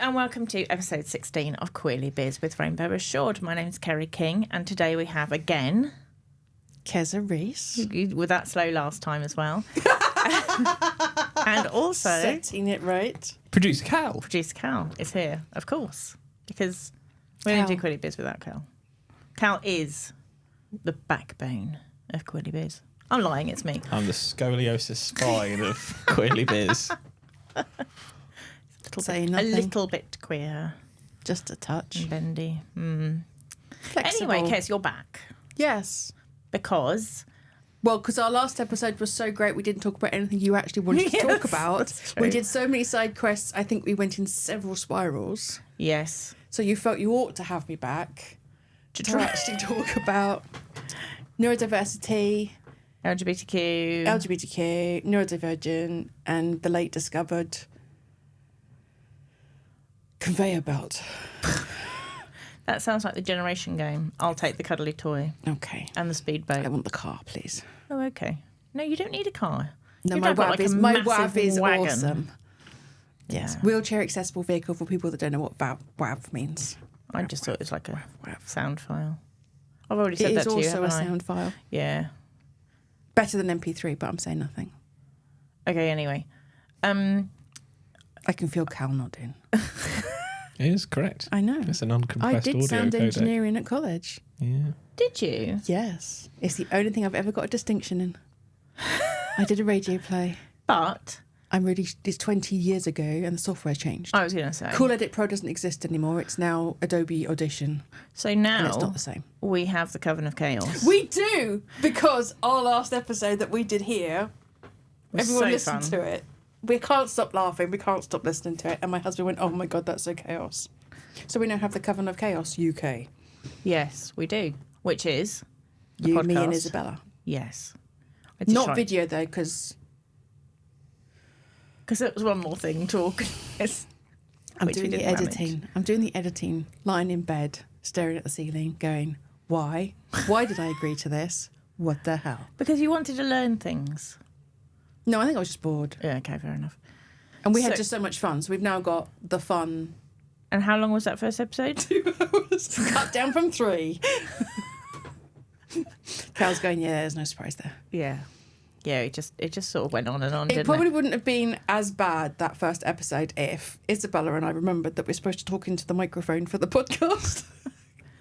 and welcome to episode 16 of Queerly Biz with Rainbow Assured. My name's Kerry King, and today we have again... Kekezza Reece. With that slow last time as well. And also... Setting it right. Producer Cal. Producer Cal is here, of course, because we don't do Queerly Biz without Cal. Cal is the backbone of Queerly Biz. I'm lying, it's me. I'm the scoliosis spine of Queerly Biz. Say A nothing. little bit queer. Just a touch. And bendy. Flexible. Anyway, Kez, you're back. Yes. Because... Well, because our last episode was so great, we didn't talk about anything you actually wanted to talk about. That's true. We did so many side quests. I think we went in several spirals. Yes. So you felt you ought to have me back to actually talk about neurodiversity, LGBTQ, neurodivergent, and the late discovered conveyor belt. That sounds like the generation game. I'll take the cuddly toy. Okay. And the speedboat. I want the car, please. Oh, okay. No, you don't need a car. No, Your my dad got, WAV like, a is my massive WAV is wagon. awesome. Yes. Wheelchair accessible vehicle for people that don't know what WAV means. I just thought it was like a WAV. sound file. I've already said It that is to you, also a haven't I? sound file. Yeah. Better than MP3, but I'm saying nothing. Okay, anyway. I can feel Cal nodding. It is correct. I know. It's an uncompressed I did audio sound codec. engineering at college. Yeah. Did you? Yes. It's the only thing I've ever got a distinction in. I did a radio play. But... It's 20 years ago and the software changed. I was going to say. Cool Edit Pro doesn't exist anymore. It's now Adobe Audition. So now... And it's not the same. We have the Coven of Chaos. We do! Because our last episode that we did here, everyone so listened fun. to it. We can't stop laughing. We can't stop listening to it. And my husband went, oh my God, that's so chaos. So we now have the Coven of Chaos UK. Yes, we do. Which is... the You, me and podcast. Isabella. Yes. Not video though, because... Because it was one more thing to organise. I'm which we doing the didn't editing. manage. I'm doing the editing, lying in bed, staring at the ceiling, going, why? Why did I agree to this? What the hell? Because you wanted to learn things. No, I think I was just bored. Yeah, okay, fair enough. And we had So- just so much fun. So we've now got the fun. And how long was that first episode? 2 hours. Cut down from 3. Cal's going, yeah, there's no surprise there. Yeah. Yeah, it just sort of went on and on, It didn't probably it? wouldn't have been as bad, that first episode, if Isabella and I remembered that we're supposed to talk into the microphone for the podcast.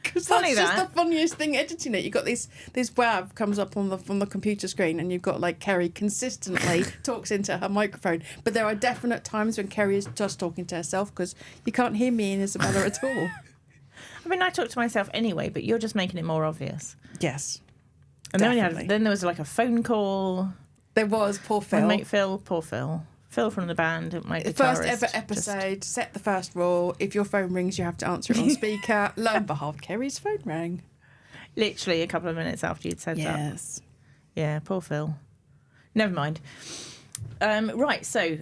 Because that's Funny just that. the funniest thing editing it. You've got this WAV comes up on the computer screen and you've got like Kerry consistently talks into her microphone. But there are definite times when Kerry is just talking to herself because you can't hear me and Isabella at all. I mean, I talk to myself anyway, but you're just making it more obvious. Yes. And Definitely. then there was like a phone call. There was, poor My Phil. mate Phil, poor Phil. Phil from the band, my guitarist. First ever episode, set the first rule. If your phone rings, you have to answer it on speaker. Lo and behold, Kerry's phone rang. Literally a couple of minutes after you'd said that. Yes. Yeah, poor Phil. Never mind. Right, so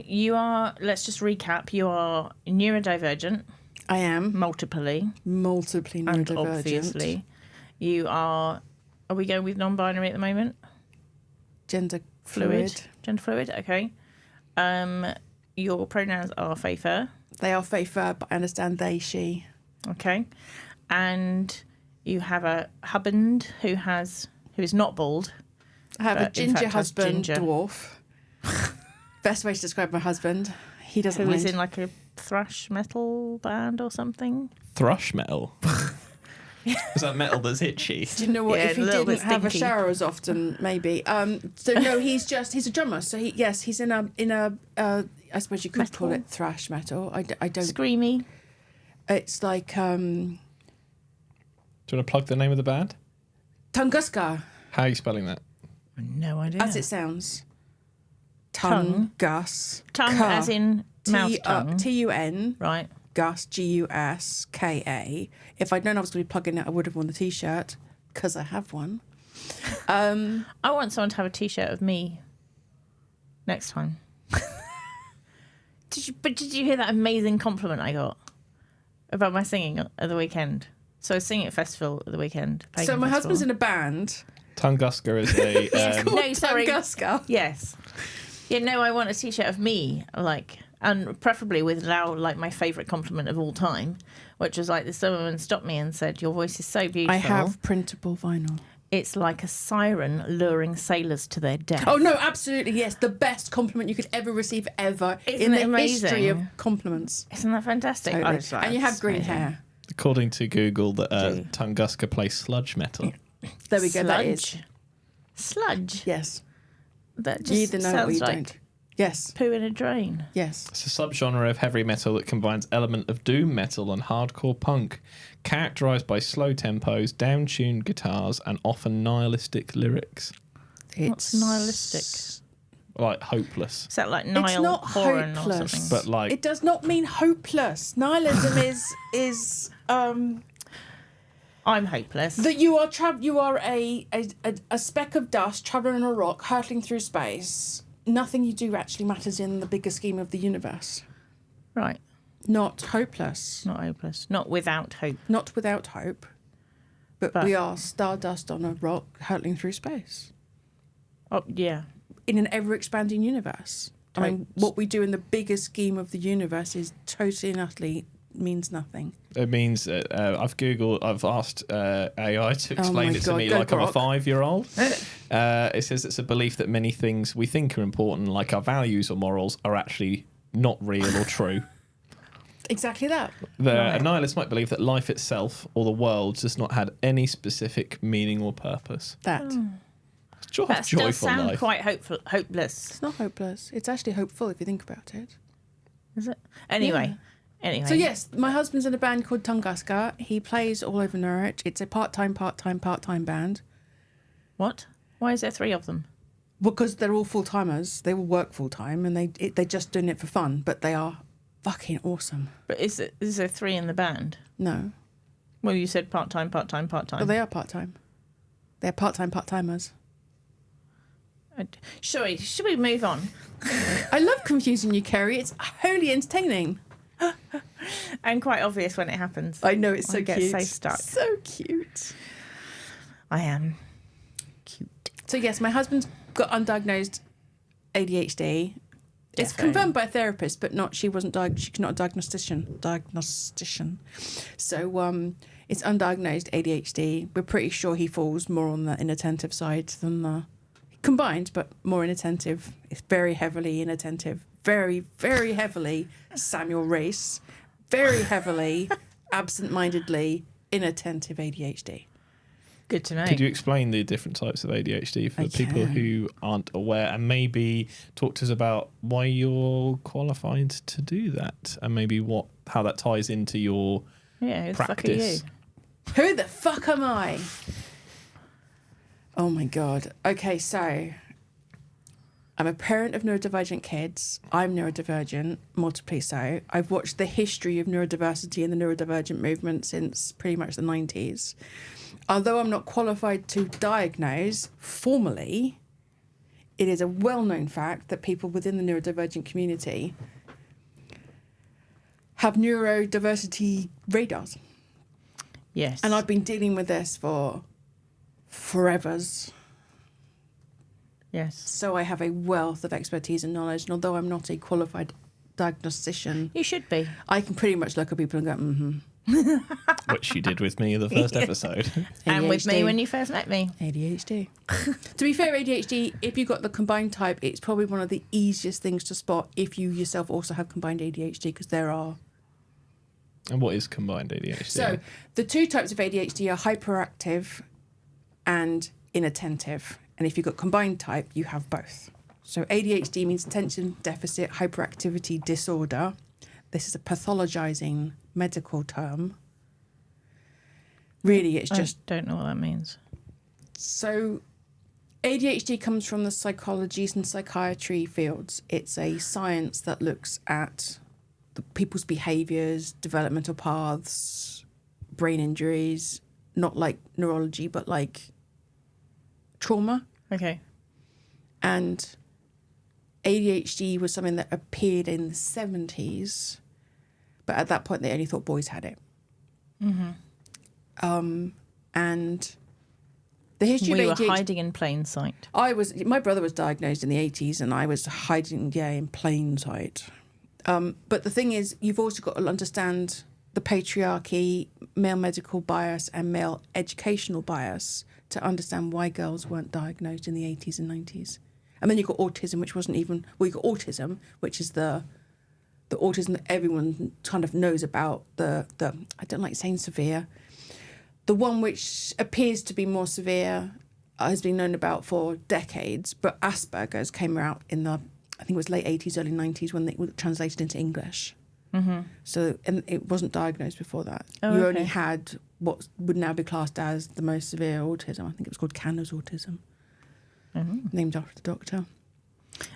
you are, let's just recap, you are neurodivergent. I am. Multiply Multiply and neurodivergent. obviously. You are we going with non-binary at the moment? Gender fluid. Gender fluid, okay. Your pronouns are fafer, They are fafer, but I understand they, she. okay. And you have a husband who is not bald. I have a But in ginger fact has husband, ginger. dwarf. Best way to describe my husband. He doesn't Who is mind. in like a thrash metal band or something. Thrush metal. Is that metal that's itchy? Do you know what? Yeah, if he a little didn't bit have a stinky. shower as often, maybe. So no, he's a drummer. So he's in a I suppose you could Metal. call it thrash metal. I don't. Screamy. It's like Do you want to plug the name of the band? Tunguska, How are you spelling that? No idea. as it sounds. Tongue. Tungus. Tongue as in mouth tongue. Tun. Right. Gus, Guska. If I'd known I was going to be plugging it, I would have worn the T-shirt, because I have one. I want someone to have a T-shirt of me next time. Did you hear that amazing compliment I got about my singing at the weekend? So I was singing at a festival at the weekend. So my husband's in a band. Tunguska is a... No, sorry. Tunguska. Yes. Yeah, no, I want a T-shirt of me, like, And preferably with now, like, my favourite compliment of all time, which was like, this woman stopped me and said, "Your voice is so beautiful. I have printable vinyl. It's like a siren luring sailors to their death." Oh, no, absolutely, yes. The best compliment you could ever receive ever Isn't in it the history of amazing? compliments. Isn't that fantastic? Totally. I was like, And you have it's green amazing. hair. According to Google, that Tunguska plays sludge metal. There we go, that is. Sludge? Yes. That You just either know it or sounds you like don't. Yes. poo in a drain. Yes. It's a subgenre of heavy metal that combines element of doom metal and hardcore punk, characterised by slow tempos, down-tuned guitars, and often nihilistic lyrics. What's nihilistic? Like hopeless. Is that like It's Niall not Horan or hopeless. something? But like, It does not mean hopeless. Nihilism is I'm hopeless. that you are a speck of dust traveling on a rock, hurtling through space. Nothing you do actually matters in the bigger scheme of the universe. Right. Not hopeless. Not hopeless. Not without hope. Not without hope. But we are stardust on a rock hurtling through space. Oh, yeah. In an ever-expanding universe. I mean, what we do in the bigger scheme of the universe is totally and utterly means nothing. it means I've asked AI to explain it to me go like I'm a Grok. 5-year-old. It says it's a belief that many things we think are important, like our values or morals, are actually not real or true. Exactly that. A nihilist might believe that life itself or the world does not have any specific meaning or purpose. That. That Joyful does sound life. quite hopeless. It's not hopeless. It's actually hopeful if you think about it. Is it? Anyway. So yes, my husband's in a band called Tunguska. He plays all over Norwich. It's a part-time band. What? Why is there 3 of them? Because they're all full-timers. They all work full-time and they're just doing it for fun, but they are fucking awesome. But is there 3 in the band? No. Well, you said part-time. Well, they are part-time. They're part-timers. Should we move on? I love confusing you, Kerry. It's wholly entertaining. And quite obvious when it happens. I know, it's so I get cute. so stuck. So cute. I am cute. So yes, my husband's got undiagnosed ADHD. It's confirmed by a therapist, but not. She's not a diagnostician. So it's undiagnosed ADHD. We're pretty sure he falls more on the inattentive side than the combined, but more inattentive. It's very heavily inattentive. Very, very heavily Samuel Reece. Very heavily, absent-mindedly inattentive ADHD. Good to know. Could you explain the different types of ADHD for people who aren't aware, and maybe talk to us about why you're qualified to do that, and maybe how that ties into your who practice? The fuck are you? Who the fuck am I? Oh my God. Okay, so I'm a parent of neurodivergent kids. I'm neurodivergent, multiply so. I've watched the history of neurodiversity and the neurodivergent movement since pretty much the 90s. Although I'm not qualified to diagnose formally, it is a well-known fact that people within the neurodivergent community have neurodiversity radars. Yes. And I've been dealing with this for forevers. Yes. So I have a wealth of expertise and knowledge. And although I'm not a qualified diagnostician, You should be. I can pretty much look at people and go, mm-hmm. Which you did with me in the first episode. And with me ADHD. when you first met me. ADHD. To be fair, ADHD, if you've got the combined type, it's probably one of the easiest things to spot if you yourself also have combined ADHD, because there are. And what is combined ADHD? So the 2 types of ADHD are hyperactive and inattentive. And if you've got combined type, you have both. So ADHD means attention deficit hyperactivity disorder. This is a pathologizing medical term. Really, it's just... I don't know what that means. So ADHD comes from the psychologies and psychiatry fields. It's a science that looks at people's behaviours, developmental paths, brain injuries, not like neurology, but like trauma. Okay. And ADHD was something that appeared in the 70s, but at that point they only thought boys had it. Mm-hmm. And the history We of were ADHD... hiding in plain sight. My brother was diagnosed in the 80s and I was hiding, in plain sight. But the thing is, you've also got to understand the patriarchy, male medical bias and male educational bias to understand why girls weren't diagnosed in the 80s and 90s. And then you've got autism, which wasn't even... Well, you've got autism, which is the autism that everyone kind of knows about. The I don't like saying severe. The one which appears to be more severe has been known about for decades, but Asperger's came out in the, I think it was late 80s, early 90s when it was translated into English. Mm-hmm. So, and it wasn't diagnosed before that. Oh, you okay. only had what would now be classed as the most severe autism. I think it was called Kanner's autism, named after the doctor.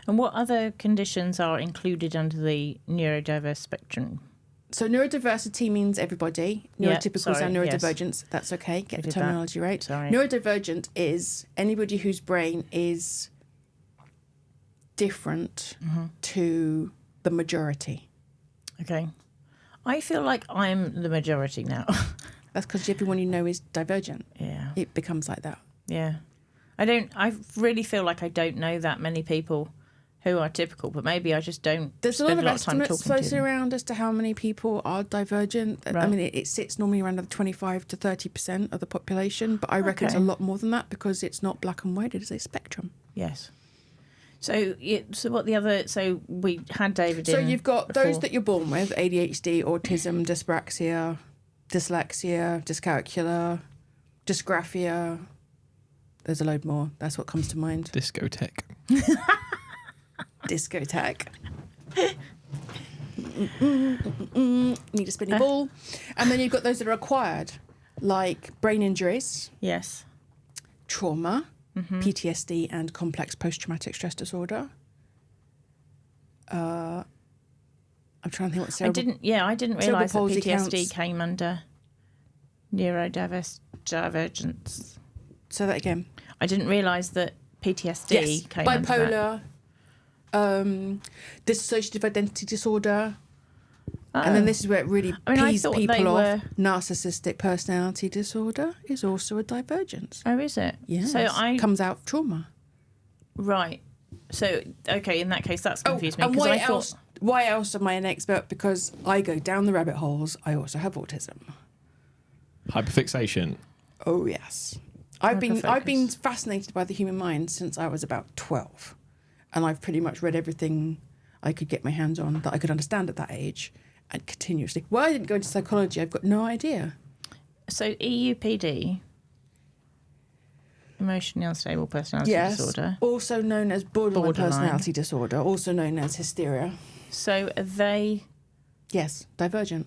And what other conditions are included under the neurodiverse spectrum? So neurodiversity means everybody. Yeah, Neurotypicals sorry, and yes. neurodivergence. That's okay. Get We the did that. terminology right. Sorry. Neurodivergent is anybody whose brain is different to the majority. Okay. I feel like I'm the majority now. That's because everyone you know is divergent. Yeah. It becomes like that. Yeah. I really feel like I don't know that many people who are typical, but maybe I just don't There's a spend lot of time estimates talking to floating them. around as to how many people are divergent. I Right. mean, it sits normally around the 25 to 30% of the population, but I reckon it's a Okay. lot more than that because it's not black and white, it is a spectrum. Yes. So what the other... So we had David So in you've got before. those that you're born with, ADHD, autism, dyspraxia, dyslexia, dyscalculia, dysgraphia. There's a load more. That's what comes to mind. Discotheque. Discotheque. Need a spinny ball. And then you've got those that are acquired, like brain injuries, Yes. trauma, PTSD, and complex post-traumatic stress disorder. I'm trying to think what cerebral... I didn't cerebral realise that palsy PTSD counts. came under neurodivergence. Say that again. I didn't realise that PTSD Yes, came under that. bipolar, dissociative identity disorder, and then this is where it really I pees thought people they off. were- Narcissistic personality disorder is also a divergence. Oh, is it? Yes, So comes out of trauma. Right. So, okay, in that case, that's confused me. and 'cause why I thought, else? Why else am I an expert? Because I go down the rabbit holes. I also have autism. Hyperfixation. Oh yes, I've been Hyperfocus. fascinated by the human mind since I was about 12, and I've pretty much read everything I could get my hands on that I could understand at that age, and continuously. Why I didn't go into psychology, I've got no idea. so EUPD, emotionally unstable personality Yes, disorder. also known as borderline Borderline. personality disorder, also known as hysteria. So are they... Yes, divergent.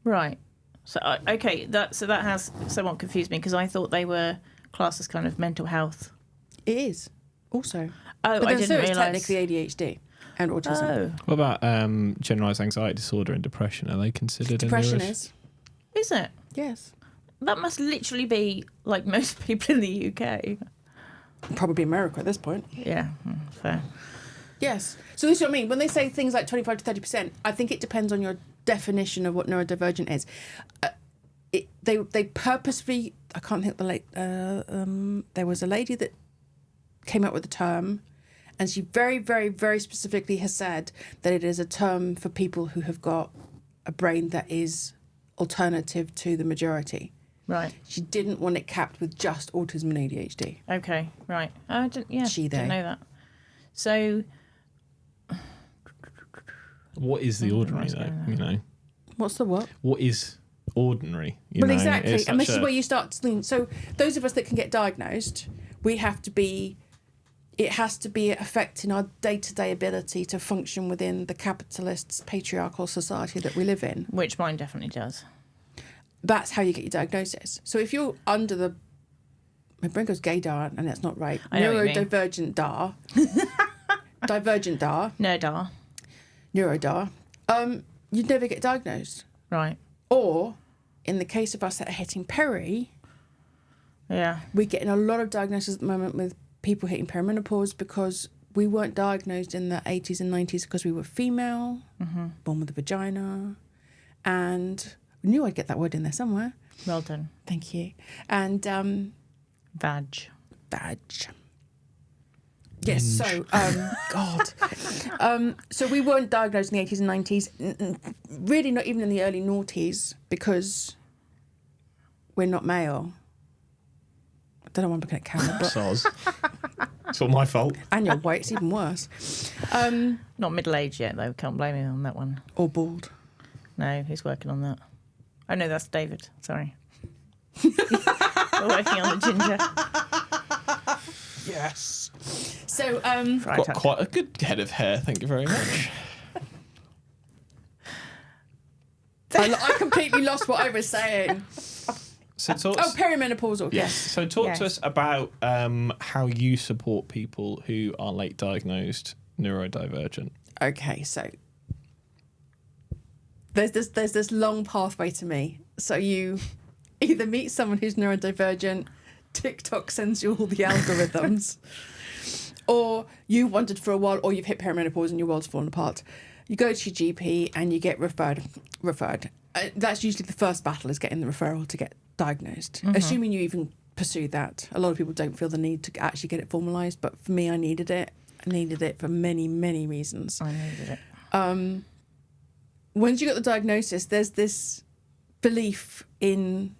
Right. So, okay, that has somewhat confused me because I thought they were classed as kind of mental health. It is also. Oh, But I then so didn't is realise. technically ADHD and autism. Oh, What about generalized anxiety disorder and depression? Are they considered Depression a is. is it? Yes. That must literally be like most people in the UK. Probably America at this point. Yeah, fair. Yes. So this is what I mean. When they say things like 25 to 30%, I think it depends on your definition of what neurodivergent is. They purposefully... I can't think the late... there was a lady that came up with the term, and she very, very, very specifically has said that it is a term for people who have got a brain that is alternative to the majority. Right. She didn't want it capped with just autism and ADHD. Okay. Right. I didn't. Yeah. She, they. Didn't know that. So What is the ordinary, though? You know, What's the what? what is ordinary? You Well, know? exactly. It's And this such is a- where you start to think. So those of us that can get diagnosed, we have to be... It has to be affecting our day-to-day ability to function within the capitalist, patriarchal society that we live in. which mine definitely does. That's how you get your diagnosis. So if you're under the... My brain goes gaydar, and that's not right. I know what you mean. Neurodivergent dar. Divergent dar. Nerdar. Neurodar. You'd never get diagnosed. Right. Or, in the case of us that are hitting peri, Yeah. we're getting a lot of diagnoses at the moment with people hitting perimenopause because we weren't diagnosed in the 80s and 90s because we were female, born with a vagina, and I knew I'd get that word in there somewhere. Well done. Thank you. And Vag. vag. Yes, so, God. So we weren't diagnosed in the 80s and 90s, really not even in the early noughties, because we're not male. I don't know why I'm looking at camera, but... Soz. It's all my fault. And you're white, it's even worse. Not middle-aged yet, though. Can't blame him on that one. Or bald. No, he's working on that. Oh, no, that's David. Sorry. We're working on the ginger. Yes. So, Got quite a good head of hair, thank you very much. I completely lost what I was saying. So talk perimenopausal, yes. So talk to us about how you support people who are late diagnosed neurodivergent. Okay, so there's this long pathway to me. So you either meet someone who's neurodivergent, TikTok sends you all the algorithms, or you wandered for a while, or you've hit perimenopause and your world's fallen apart. You go to your GP and you get referred. That's usually the first battle, is getting the referral to get diagnosed. Mm-hmm. Assuming you even pursue that. A lot of people don't feel the need to actually get it formalised, but for me, I needed it. I needed it for many, many reasons. I needed it. Once you got the diagnosis, there's this belief in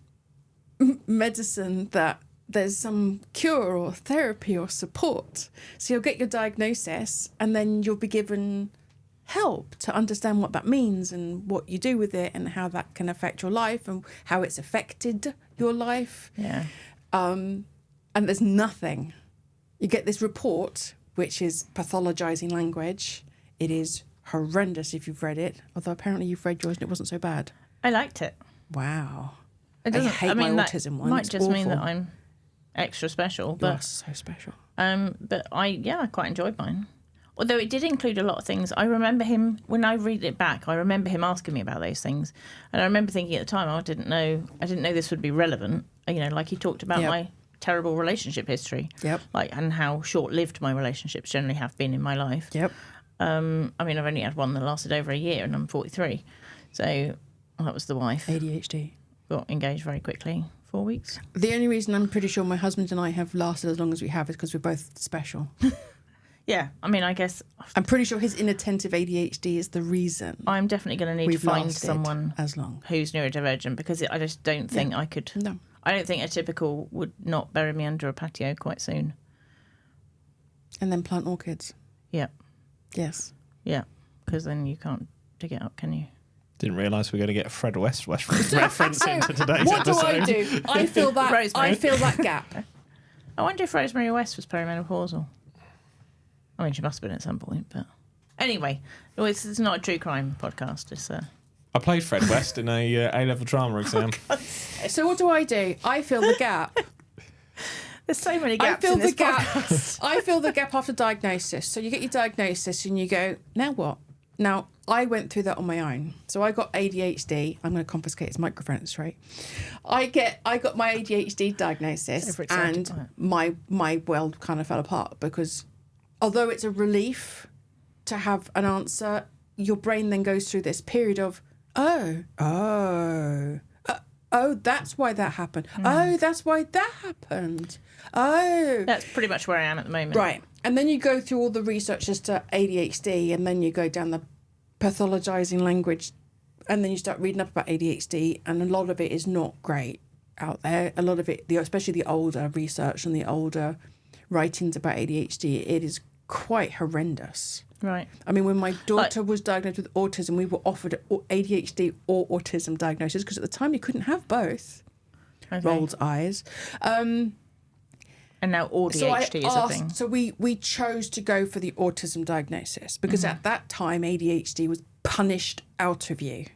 medicine that there's some cure or therapy or support. So you'll get your diagnosis and then you'll be given help to understand what that means and what you do with it and how that can affect your life and how it's affected your life. Yeah. And there's nothing. You get this report, which is pathologising language. It is horrendous if you've read it, although apparently you've read yours and it wasn't so bad. I liked it. Wow. It I hate my autism one. Might it's just awful. mean that I'm extra special. You But are so special. But I quite enjoyed mine. Although it did include a lot of things. I remember him, when I read it back, I remember him asking me about those things. And I remember thinking at the time, I didn't know this would be relevant. You know, like he talked about my terrible relationship history. Yep. And how short-lived my relationships generally have been in my life. Yep. I mean, I've only had one that lasted over a year and I'm 43. So that was the wife. ADHD. Got engaged very quickly. 4 weeks. The only reason I'm pretty sure my husband and I have lasted as long as we have is because we're both special. Yeah, I mean, I guess... I'm pretty sure his inattentive ADHD is the reason. I'm definitely going to need to find someone as long who's neurodivergent, because I just don't think I could... No. I don't think a typical would not bury me under a patio quite soon. And then plant orchids. Yeah. Yes. Yeah, because then you can't dig it up, can you? Didn't realise we were going to get a Fred West reference into today's what episode. What do I do? I feel that. Rosemary. I feel that gap. I wonder if Rosemary West was perimenopausal. I mean, she must have been at some point, but... Anyway, it's not a true crime podcast. It's I played Fred West in a A-level drama exam. So what do? I fill the gap. There's so many gaps I fill in this the gap. podcast. I fill the gap after diagnosis. So you get your diagnosis and you go, now what? Now, I went through that on my own. So I got ADHD. I'm going to confiscate his microphone, it's right. I got my ADHD diagnosis and my world kind of fell apart because although it's a relief to have an answer, your brain then goes through this period of, oh, that's why that happened. Oh, that's why that happened. Oh. That's pretty much where I am at the moment. Right. And then you go through all the research as to ADHD and then you go down the pathologizing language and then you start reading up about ADHD and a lot of it is not great out there. A lot of it, especially the older research and the older writings about ADHD, it is quite horrendous. Right. I mean, when my daughter was diagnosed with autism, we were offered ADHD or autism diagnosis because at the time you couldn't have both. Okay. Rolled eyes. And now ADHD is a thing. So we chose to go for the autism diagnosis because at that time ADHD was punished out of you.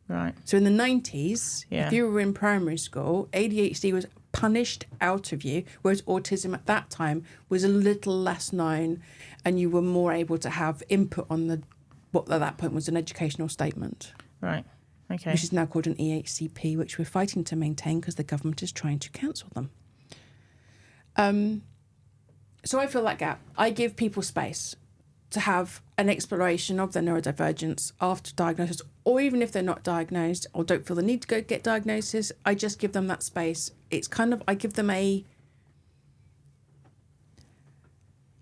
Right. So in the 90s, if you were in primary school, ADHD was punished out of you, whereas autism at that time was a little less known and you were more able to have input on what at that point was an educational statement. Right. Okay. Which is now called an EHCP, which we're fighting to maintain because the government is trying to cancel them. So I fill that gap. I give people space to have an exploration of their neurodivergence after diagnosis, or even if they're not diagnosed or don't feel the need to go get diagnosis, I just give them that space. It's kind of, I give them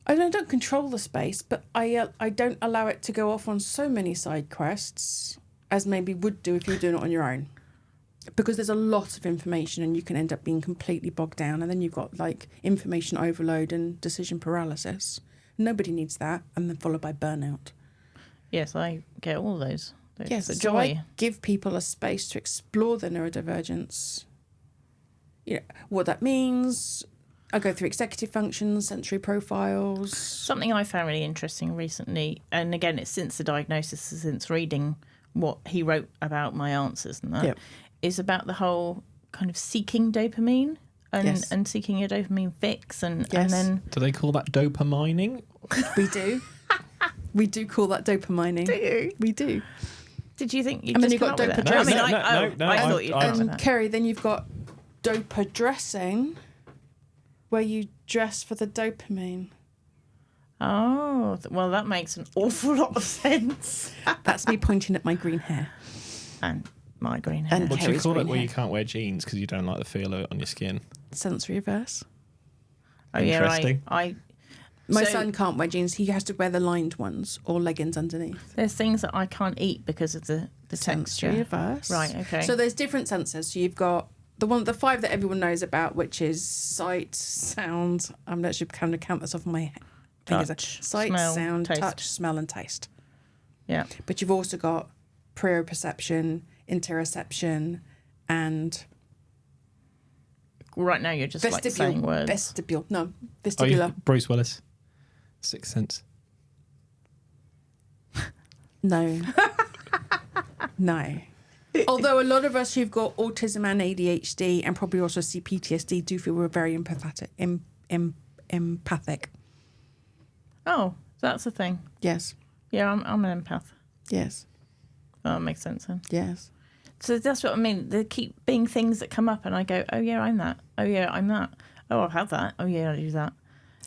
I don't control the space, but I don't allow it to go off on so many side quests as maybe would do if you were doing it on your own. Because there's a lot of information and you can end up being completely bogged down, and then you've got like information overload and decision paralysis. Nobody needs that, and then followed by burnout. Yes, I get all those. Yes, the so joy. I give people a space to explore their neurodivergence. You know, what that means. I go through executive functions, sensory profiles. Something I found really interesting recently, and again, it's since the diagnosis, since reading what he wrote about my answers and that, is about the whole kind of seeking dopamine and seeking your dopamine fix. And then... Do they call that dopamining? We do. We do call that dopamining. Do you? We do. Did you think you'd And then just you've got come up with dopa that? dressing. I thought you'd come up with And that. Kerry, then you've got dopa dressing, where you dress for the dopamine. Oh, well, that makes an awful lot of sense. That's me pointing at my green hair. And my green hair. And What do you Kerry's call it green where hair. you can't wear jeans because you don't like the feel of it on your skin? Sensory averse. Oh, yeah, Interesting. My So- son can't wear jeans. He has to wear the lined ones or leggings underneath. There's things that I can't eat because of the Sensory texture. averse. Right, okay. So there's different senses. So you've got the 5 that everyone knows about, which is sight, sound. I'm not sure kind of count this off my fingers. Touch, Sight, smell, sound, taste. touch, smell, and taste. Yeah. But you've also got proprioception, interoception, and Right now you're just like saying words. vestibular. No, Oh, vestibular. Bruce Willis. Sixth Sense. No. No. Although a lot of us who've got autism and ADHD and probably also see PTSD do feel we're very empathic. Oh, that's the thing. Yes. Yeah, I'm an empath. Yes. Oh, that makes sense then. Yes. So that's what I mean. There keep being things that come up and I go, oh, yeah, I'm that. Oh, yeah, I'm that. Oh, I've had that. Oh, yeah, I do that.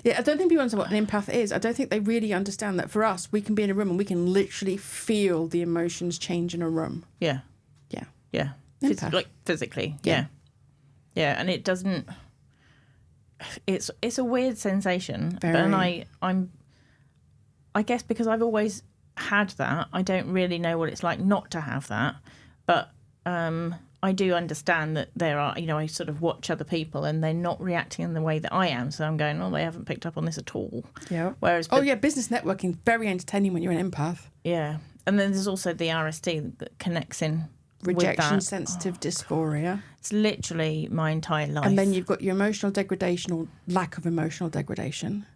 Yeah, I don't think people understand what an empath is. I don't think they really understand that for us, we can be in a room and we can literally feel the emotions change in a room. Yeah. Yeah. Yeah. Empath. Like physically. Yeah. Yeah. And it doesn't... It's a weird sensation. Very. And I guess because I've always had that, I don't really know what it's like not to have that. But I do understand that there are, I sort of watch other people and they're not reacting in the way that I am. So I'm going, oh, they haven't picked up on this at all. Yeah. Whereas, business networking, very entertaining when you're an empath. yeah. And then there's also the RSD that connects in Rejection, with that. sensitive dysphoria. It's literally my entire life. And then you've got your emotional degradation or lack of emotional degradation.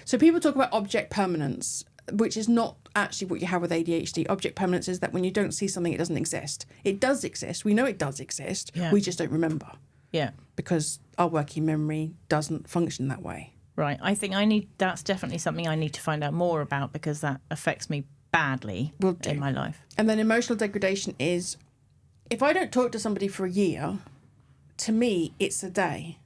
So people talk about object permanence, which is not actually what you have with ADHD. Object permanence is that when you don't see something, it doesn't exist. It does exist. We know it does exist. Yeah. We just don't remember Yeah. because our working memory doesn't function that way. Right. I think that's definitely something I need to find out more about because that affects me badly Will do. in my life. And then emotional degradation is, if I don't talk to somebody for a year, to me, it's a day.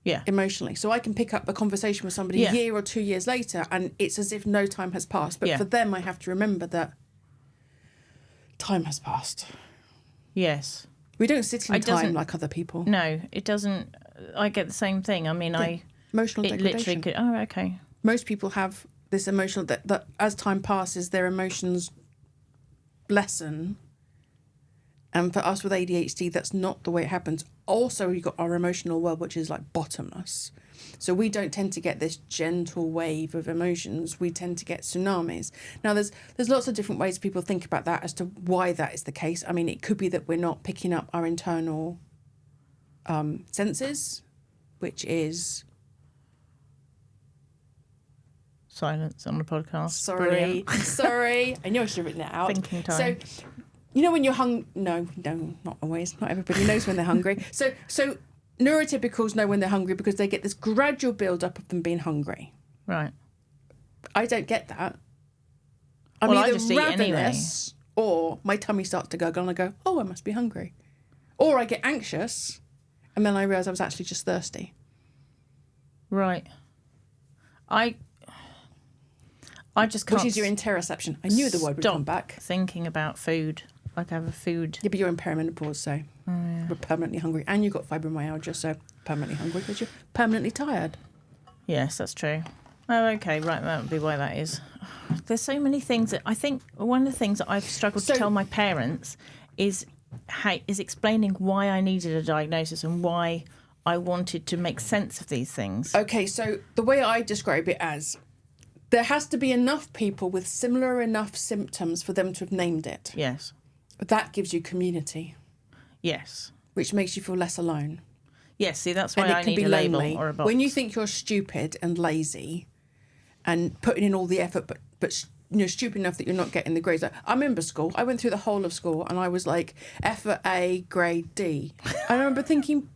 Yeah. Emotionally. So I can pick up a conversation with somebody Yeah. a year or 2 years later and it's as if no time has passed. But Yeah. for them, I have to remember that time has passed. Yes. We don't sit in It time doesn't- like other people. No, it doesn't. I get the same thing. I mean, Emotional it degradation. literally could. Oh, okay. Most people have this emotional, that as time passes, their emotions lessen. And for us with ADHD, that's not the way it happens. Also, you've got our emotional world, which is like bottomless. So we don't tend to get this gentle wave of emotions. We tend to get tsunamis. Now, there's lots of different ways people think about that as to why that is the case. I mean, it could be that we're not picking up our internal senses, which is... Silence on the podcast. Sorry, Brilliant. sorry. I knew I should have written it out. Thinking time. So, when you're no, not always. Not everybody knows when they're hungry. So neurotypicals know when they're hungry because they get this gradual build-up of them being hungry. Right. I don't get that. I'm Well, I either just eat anyway. ravenous or my tummy starts to gurgle and I go, oh, I must be hungry. Or I get anxious and then I realise I was actually just thirsty. Right. I just can't. Which is your interoception. I knew the word would stop come back. thinking about food. Like I have a food. Yeah, but you're in perimenopause, so we're permanently hungry. And you've got fibromyalgia, so permanently hungry because you're permanently tired. Yes, that's true. Oh, okay, right. That would be why that is. There's so many things that I think one of the things that I've struggled to tell my parents is explaining why I needed a diagnosis and why I wanted to make sense of these things. Okay, so the way I describe it as, there has to be enough people with similar enough symptoms for them to have named it. Yes. That gives you community. Yes. Which makes you feel less alone. Yes, see, that's why And it I can need be a label lonely. or a box. When you think you're stupid and lazy and putting in all the effort, but you're stupid enough that you're not getting the grades. I remember school. I went through the whole of school and I was like, effort A, grade D. I remember thinking,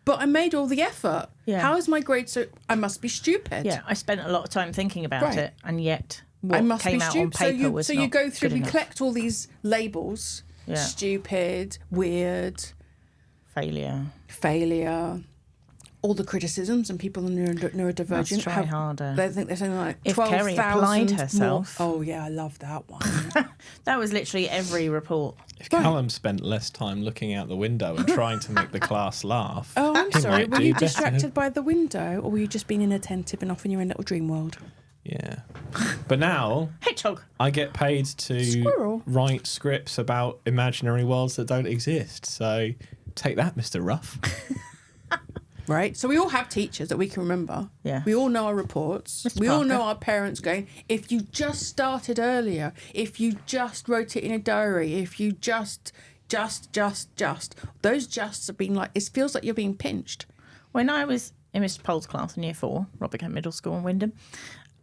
but I made all the effort. Yeah. How is my grade so... I must be stupid. Yeah, I spent a lot of time thinking about Right. it, and yet I what must came be out stupid. on paper was so not you go through, good you enough. collect all these labels. Yeah. Stupid, weird, failure, all the criticisms, and people are neurodivergent. Let's try harder. They think there's something like If 12,000 Kerry applied herself. More. Oh, yeah, I love that one. That was literally every report. If Callum spent less time looking out the window and trying to make the class laugh, Oh, I'm he sorry. might Were do you better. distracted by the window, or were you just being inattentive and off in your own little dream world? Yeah. But now Hedgehog. I get paid to Squirrel. write scripts about imaginary worlds that don't exist. So take that, Mr. Ruff. Right? So we all have teachers that we can remember. Yeah. We all know our reports. Mr. We all Parker. know our parents going, if you just started earlier, if you just wrote it in a diary, if you just, those justs have been like, it feels like you're being pinched. When I was in Mr. Poll's class in Year 4, Robert Kent Middle School in Wyndham,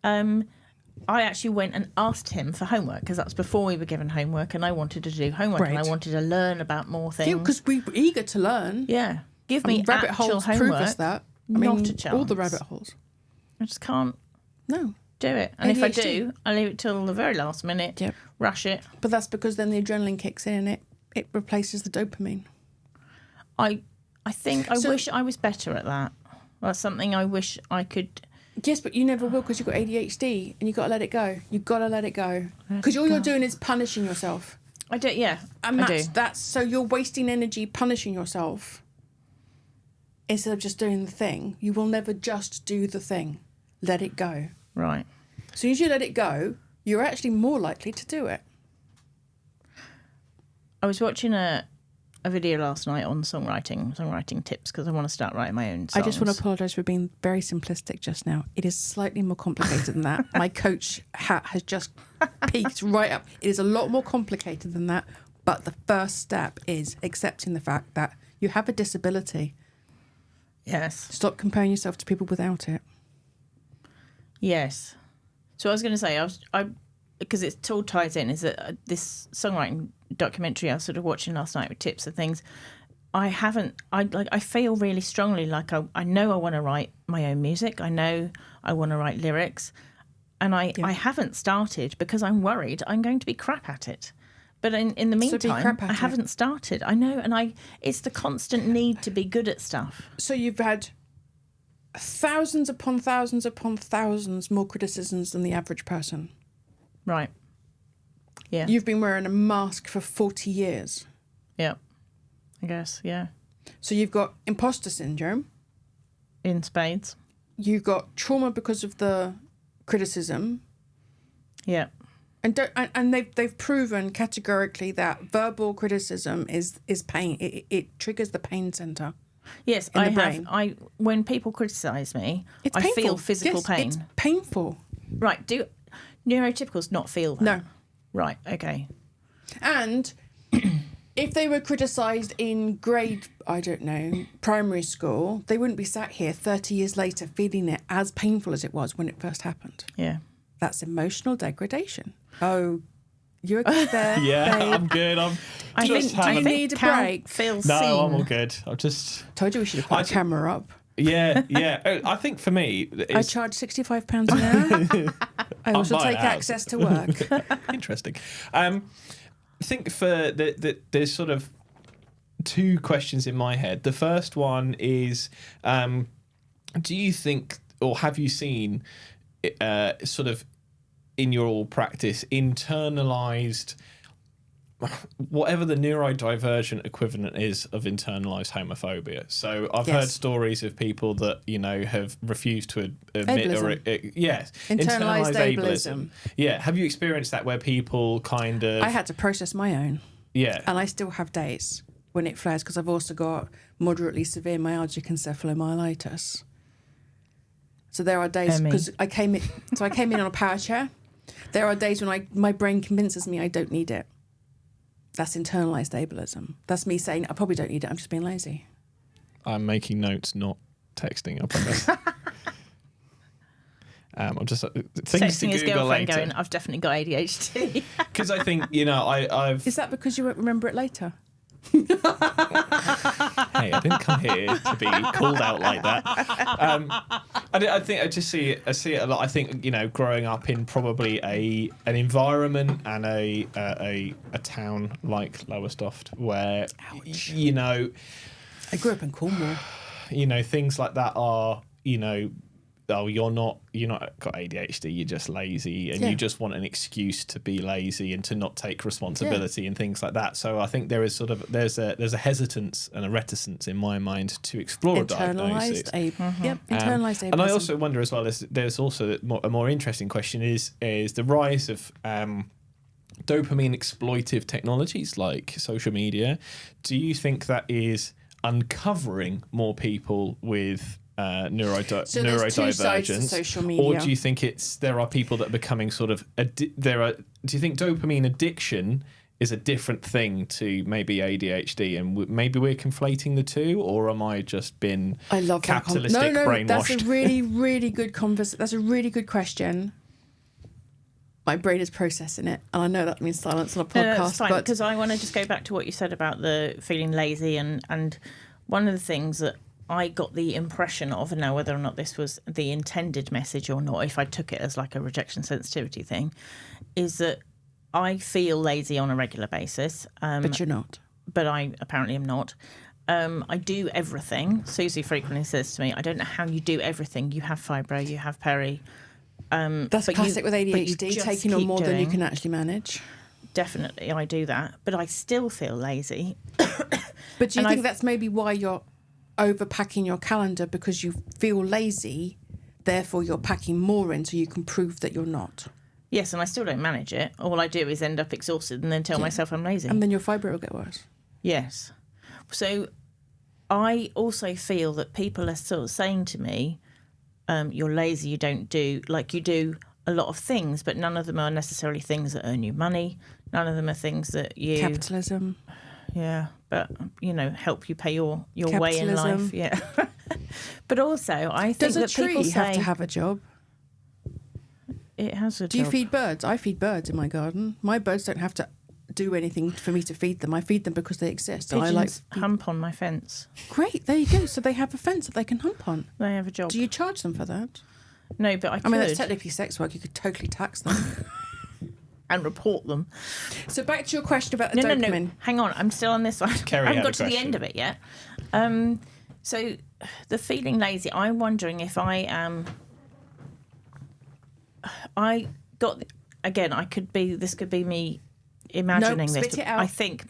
I actually went and asked him for homework because that was before we were given homework, and I wanted to do homework and I Right. wanted to learn about more things. Yeah, because we were eager to learn. Yeah. Give I me mean, rabbit actual holes homework. prove us that. Not a chance. All the rabbit holes. I just can't No. do it. And if I ADHD. do, I leave it till the very last minute, Yep. rush it. But that's because then the adrenaline kicks in and it replaces the dopamine. I think I So- wish I was better at that. That's something I wish I could. Yes, but you never will because you've got ADHD and you've got to let it go. You've got to let it go. Because all you're doing is punishing yourself. I do, yeah. And I do. that's so you're wasting energy punishing yourself instead of just doing the thing. You will never just do the thing. Let it go. Right. As soon as you let it go, you're actually more likely to do it. I was watching a video last night on songwriting tips because I want to start writing my own songs. I just want to apologise for being very simplistic just now. It is slightly more complicated than that. My coach hat has just peaked right up. It is a lot more complicated than that. But the first step is accepting the fact that you have a disability. Yes. Stop comparing yourself to people without it. Yes. So I was going to say, because it all ties in, is that this songwriting documentary I was sort of watching last night with tips and things. I feel really strongly like I know I want to write my own music. I know I want to write lyrics, and I haven't started because I'm worried I'm going to be crap at it. But in the meantime, I haven't started. I know, and it's the constant need to be good at stuff. So you've had thousands upon thousands upon thousands more criticisms than the average person. Right. Yeah. You've been wearing a mask for 40 years. Yeah. I guess, yeah. So you've got imposter syndrome. In spades. You've got trauma because of the criticism. Yeah. And they've proven categorically that verbal criticism is pain. It triggers the pain center. Yes, in the brain. When people criticise me, It's I painful. feel physical Yes, pain. It's painful. Right. Do neurotypicals not feel that? No. Right. Okay. And if they were criticised in grade, I don't know, primary school, they wouldn't be sat here 30 years later feeling it as painful as it was when it first happened. Yeah. That's emotional degradation. Oh, you okay there? Yeah, babe? I'm good. I just think, having- do you need a Cal break? feels No, seen. I'm all good. I've just... Told you we should have put a camera up. Yeah. I think for me... I charge £65 an hour. I also buy a take house. access to work. Interesting. I think for there's sort of two questions in my head. The first one is, do you think, or have you seen, sort of in your practice, internalized whatever the neurodivergent equivalent is of internalized homophobia. So I've Yes. heard stories of people that, you know, have refused to admit yes, Internalized ableism. Yeah. Have you experienced that where people kind of I had to process my own. Yeah. And I still have days when it flares because I've also got moderately severe myalgic encephalomyelitis. So there are days because I came in on a power chair. There are days when my brain convinces me I don't need it. That's internalized ableism. That's me saying I probably don't need it. I'm just being lazy. I'm making notes, not texting. I promise. I'm just things Texting to his Google girlfriend later. going, I've definitely got ADHD. Because I think, you know, I've... Is that because you won't remember it later? Hey, I didn't come here to be called out like that. I think I just see it a lot. I think, you know, growing up in probably an environment and a town like Lowestoft where, you know, I grew up in Cornwall. You know, things like that are, you know, oh, you're not got ADHD, you're just lazy, and you just want an excuse to be lazy and to not take responsibility and things like that. So I think there is sort of there's a hesitance and a reticence in my mind to explore a diagnosis. Internalized ableism. And I also wonder as well, there's also a more interesting question is the rise of dopamine exploitive technologies like social media. Do you think that is uncovering more people with neurodivergence, social media. or do you think there are people that are becoming sort of do you think dopamine addiction is a different thing to maybe ADHD, and maybe we're conflating the two, or am I just been capitalistic brainwashed? That's a really, really good That's a really good question. My brain is processing it, and I know that means silence on a podcast. No, it's fine, because I want to just go back to what you said about the feeling lazy, and one of the things that I got the impression of, and now whether or not this was the intended message or not, if I took it as like a rejection sensitivity thing, is that I feel lazy on a regular basis. But you're not. But I apparently am not. I do everything. Susie frequently says to me, I don't know how you do everything. You have fibro, you have peri. That's classic with ADHD, taking on more than you can actually manage. Definitely, I do that. But I still feel lazy. But do you think that's maybe why you're overpacking your calendar, because you feel lazy, therefore you're packing more in so you can prove that you're not? Yes, and I still don't manage it. All I do is end up exhausted and then tell myself I'm lazy. And then your fibro will get worse. Yes. So I also feel that people are sort of saying to me, you're lazy, you don't do, like you do a lot of things, but none of them are necessarily things that earn you money. None of them are things that you... Capitalism. Yeah, but, you know, help you pay your way in life. Yeah. But also, I think that people say... Does a tree have to have a job? It has a job. Do you feed birds? I feed birds in my garden. My birds don't have to do anything for me to feed them. I feed them because they exist. Pigeons and I hump on my fence. Great, there you go. So they have a fence that they can hump on. They have a job. Do you charge them for that? No, but I could. I mean, that's technically sex work. You could totally tax them. And report them. So back to your question about the dopamine. No. Hang on, I'm still on this one. Kerry I haven't got to question. the end of it yet. So the feeling lazy, I'm wondering if I am... this could be me imagining this. Spit it out. I think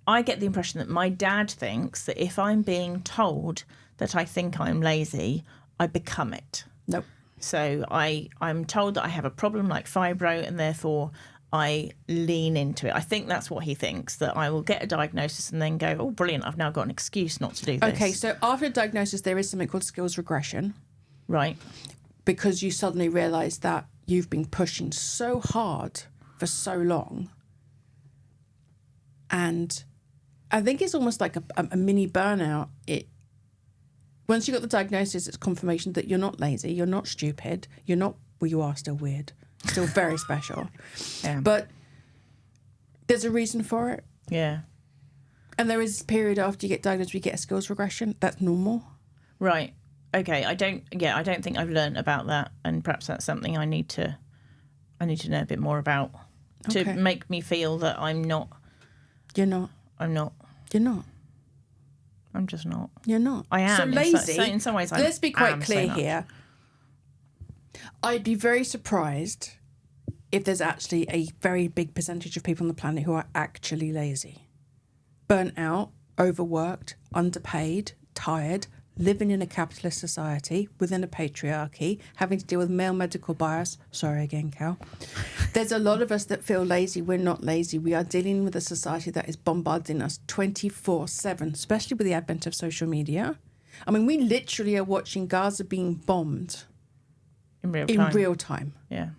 I get the impression that my dad thinks that if I'm being told that I think I'm lazy, I become it. Nope. So I'm told that I have a problem like fibro, and therefore I lean into it. I think that's what he thinks, that I will get a diagnosis and then go, oh, brilliant, I've now got an excuse not to do this. Okay, so after a diagnosis, there is something called skills regression. Right. Because you suddenly realise that you've been pushing so hard for so long. And I think it's almost like a mini burnout. Once you got the diagnosis, it's confirmation that you're not lazy, you're not stupid, you're not, well, you are still weird, still very special. Yeah. But there's a reason for it. Yeah. And there is a period after you get diagnosed where you get a skills regression. That's normal. Right. Okay. I don't think I've learned about that, and perhaps that's something I need to know a bit more about to make me feel that I'm not. You're not. I'm not. You're not. I'm just not. You're not. I am. So lazy. In some ways, let's be quite clear here. I'd be very surprised if there's actually a very big percentage of people on the planet who are actually lazy, burnt out, overworked, underpaid, tired, living in a capitalist society within a patriarchy, having to deal with male medical bias. Sorry again, Cal. There's a lot of us that feel lazy. We're not lazy. We are dealing with a society that is bombarding us 24/7, especially with the advent of social media. I mean, we literally are watching Gaza being bombed in real time. Yeah.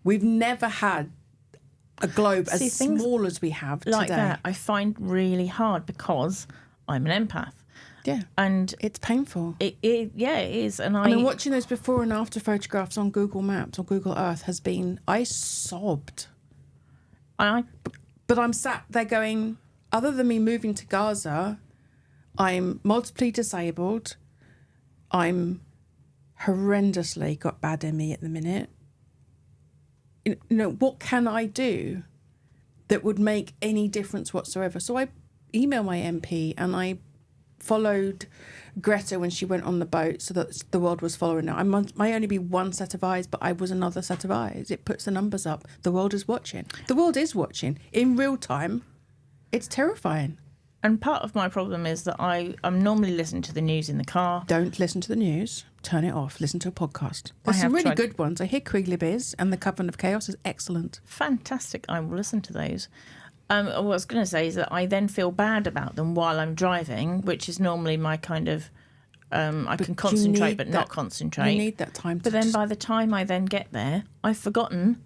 We've never had a globe See, as small as we have like today. that I find really hard because I'm an empath. Yeah. And it's painful. It is. And I mean, watching those before and after photographs on Google Maps or Google Earth has been, I sobbed. But I'm sat there going, other than me moving to Gaza, I'm multiply disabled. I'm horrendously got bad ME at the minute. You know, what can I do that would make any difference whatsoever? So I emailed my MP and I followed Greta when she went on the boat so that the world was following her. I might only be one set of eyes, but I was another set of eyes. It puts the numbers up. The world is watching. The world is watching in real time. It's terrifying. And part of my problem is that I'm normally listening to the news in the car. Don't listen to the news. Turn it off. Listen to a podcast. There's some really good ones. I hear Quigley Biz and the Coven of Chaos is excellent. Fantastic. I will listen to those. What I was going to say is that I then feel bad about them while I'm driving, which is normally my kind of, I can concentrate but not concentrate. You need that time. But then by the time I then get there, I've forgotten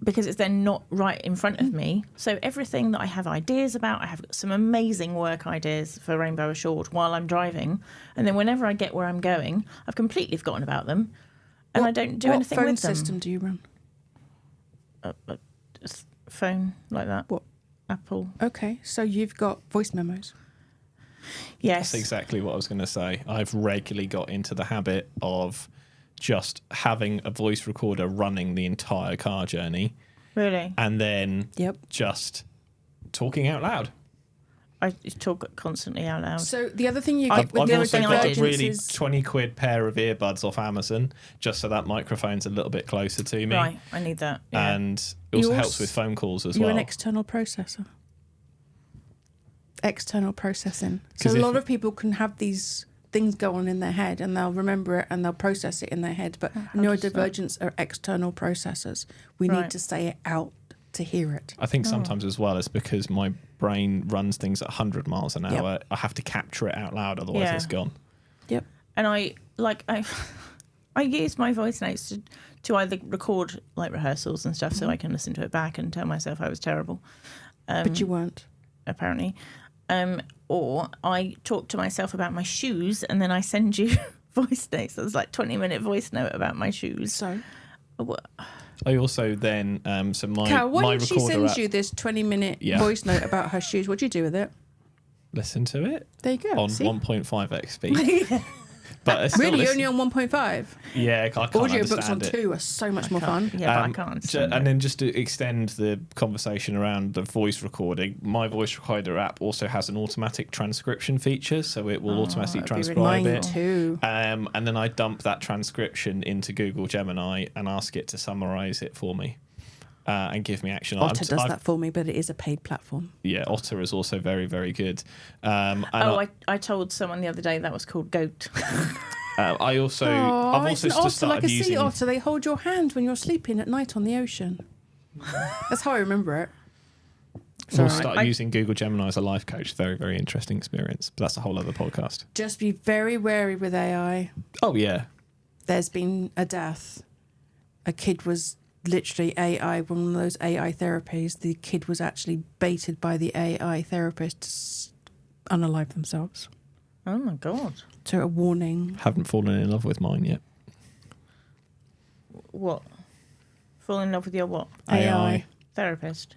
because it's then not right in front of me. So everything that I have ideas about, I have some amazing work ideas for Rainbow Assured while I'm driving. And then whenever I get where I'm going, I've completely forgotten about them. And I don't do anything with them. What phone system do you run? Phone like that. What? Apple. Okay, so you've got voice memos. Yes. That's exactly what I was going to say. I've regularly got into the habit of just having a voice recorder running the entire car journey. Really? And then just talking out loud. I talk constantly out loud. So the other thing you I've get with also got a really is... £20 pair of earbuds off Amazon just so that microphone's a little bit closer to me. Right, I need that. Yeah. And it also helps with phone calls as well. You're an external processor. External processing. So a lot of people can have these things go on in their head and they'll remember it and they'll process it in their head. But neurodivergents are external processors. We need to say it out to hear it. I think sometimes as well it's because my brain runs things at 100 miles an hour. I have to capture it out loud, otherwise it's gone. Yep. And I use my voice notes to either record like rehearsals and stuff so I can listen to it back and tell myself I was terrible. But you weren't. Apparently. Or I talk to myself about my shoes and then I send you voice notes. There's like 20-minute voice note about my shoes. So what? I also then so my Cal, why my don't she recorder send you this 20-minute voice note about her shoes? What do you do with it? Listen to it. There you go. On 1.5x speed. But it's really, only on 1.5? Yeah, I can't Audiobooks on it. 2 are so much more fun. Yeah, but I can't understand and then just to extend the conversation around the voice recording, my voice recorder app also has an automatic transcription feature, so it will automatically transcribe it. Too. And then I dump that transcription into Google Gemini and ask it to summarize it for me. And give me action. Otter does that for me, but it is a paid platform. Yeah, Otter is also very, very good. I told someone the other day that was called Goat. I've also just started like a using... sea otter. They hold your hand when you're sleeping at night on the ocean. That's how I remember it. We'll start using Google Gemini as a life coach. Very, very interesting experience. But that's a whole other podcast. Just be very wary with AI. Oh, yeah. There's been a death. A kid was... literally AI, one of those AI therapies, the kid was actually baited by the AI therapist to unalive themselves. Oh my God. So a warning. Haven't fallen in love with mine yet. What? Fall in love with your what? AI. Therapist.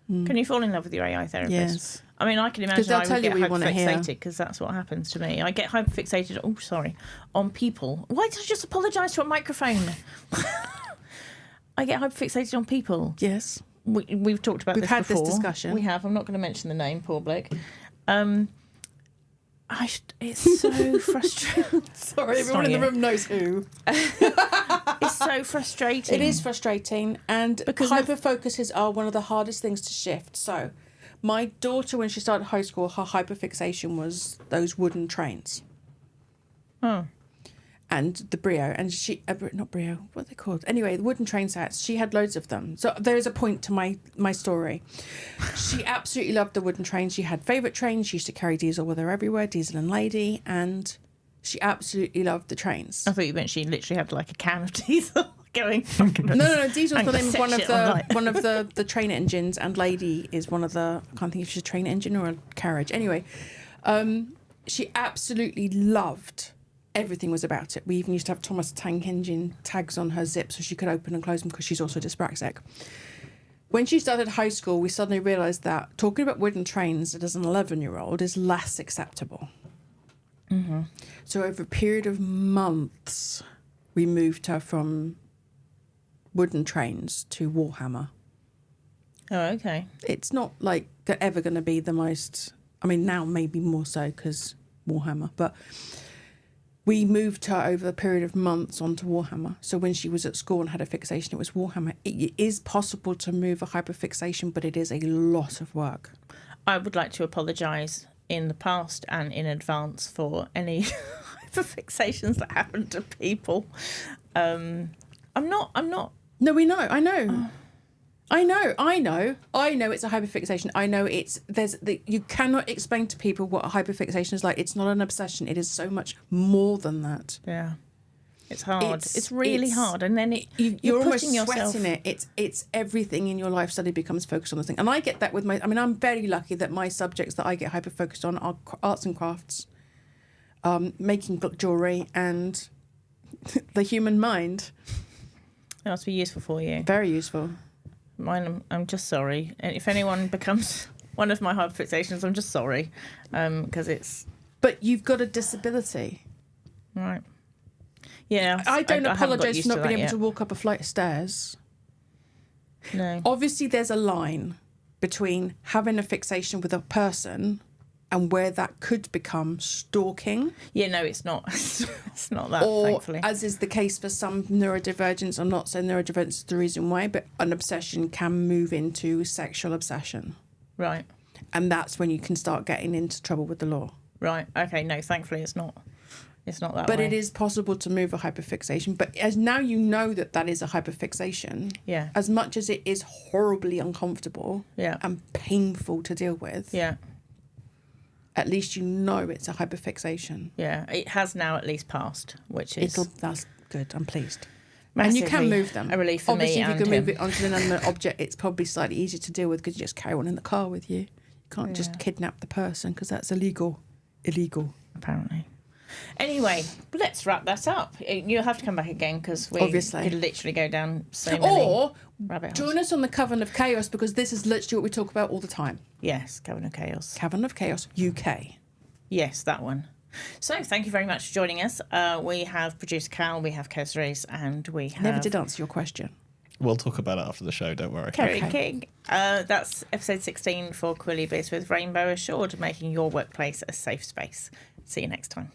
Can you fall in love with your AI therapist? Yes. I mean, I can imagine I would get hyperfixated because that's what happens to me. I get hyperfixated, on people. Why did I just apologise to a microphone? I get hyperfixated on people. Yes. We've talked about this before. We've had this discussion. We have. I'm not going to mention the name, poor bloke. It's so frustrating. Sorry, everyone in the room knows who. It's so frustrating. It is frustrating, and because hyperfocuses are one of the hardest things to shift. So, my daughter, when she started high school, her hyperfixation was those wooden trains. Oh. And the Brio, and she not Brio, what are they called? Anyway, the wooden train sets. She had loads of them. So there is a point to my story. She absolutely loved the wooden trains. She had favourite trains. She used to carry Diesel with her everywhere, Diesel and Lady, and she absolutely loved the trains. I thought you meant she literally had like a can of Diesel going. No, Diesel's the name of one of the train engines, and Lady is one of the, I can't think if she's a train engine or a carriage. Anyway, she absolutely loved. Everything was about it. We even used to have Thomas Tank Engine tags on her zip so she could open and close them because she's also dyspraxic. When she started high school, we suddenly realised that talking about wooden trains as an 11-year-old is less acceptable. Mm-hmm. So over a period of months, we moved her from wooden trains to Warhammer. Oh, okay. It's not like ever going to be the most... I mean, now maybe more so because Warhammer, but... We moved her over a period of months onto Warhammer. So when she was at school and had a fixation, it was Warhammer. It is possible to move a hyperfixation, but it is a lot of work. I would like to apologise in the past and in advance for any hyperfixations that happen to people. I'm not. No, we know. I know. I know it's a hyperfixation. I know you cannot explain to people what a hyperfixation is like. It's not an obsession. It is so much more than that. Yeah. It's hard. It's really hard. And then you're almost putting yourself... sweating it. It's everything in your life suddenly becomes focused on the thing. And I get that with I'm very lucky that my subjects that I get hyper-focused on are arts and crafts, making jewellery, and the human mind. That must be useful for you. Very useful. Mine, I'm just sorry. And if anyone becomes one of my hyperfixations, I'm just sorry. Because it's... But you've got a disability. Right. Yeah. I don't apologise for not being able yet. to walk up a flight of stairs. No. Obviously, there's a line between having a fixation with a person and where that could become stalking. Yeah, no, it's not. It's not that, or, thankfully. as is the case for some neurodivergence, I'm not saying neurodivergence is the reason why, but an obsession can move into sexual obsession. Right. And that's when you can start getting into trouble with the law. Right. Okay, no, thankfully it's not. It's not that But way. it is possible to move a hyperfixation. But as now you know that is a hyperfixation, Yeah. as much as it is horribly uncomfortable Yeah. and painful to deal with, Yeah. at least you know it's a hyperfixation. Yeah. It has now at least passed, which is... That's good. I'm pleased. massively And you can move them. a relief for Obviously, me if you and can move him. it onto an inanimate object, it's probably slightly easier to deal with because you just carry one in the car with you. You can't just kidnap the person because that's illegal. Apparently. Anyway, let's wrap that up. You'll have to come back again because we Obviously. could literally go down so many Or rabbit holes. join us on the Coven of Chaos because this is literally what we talk about all the time. Yes, Coven of Chaos. Coven of Chaos UK. Yes, that one. So, thank you very much for joining us. We have producer Cal, we have Kekezza Reece, and we have... Never did answer your question. We'll talk about it after the show, don't worry. Kerry and Okay. Kekezza. That's episode 16 for Quilly Biz with Rainbow Assured, making your workplace a safe space. See you next time.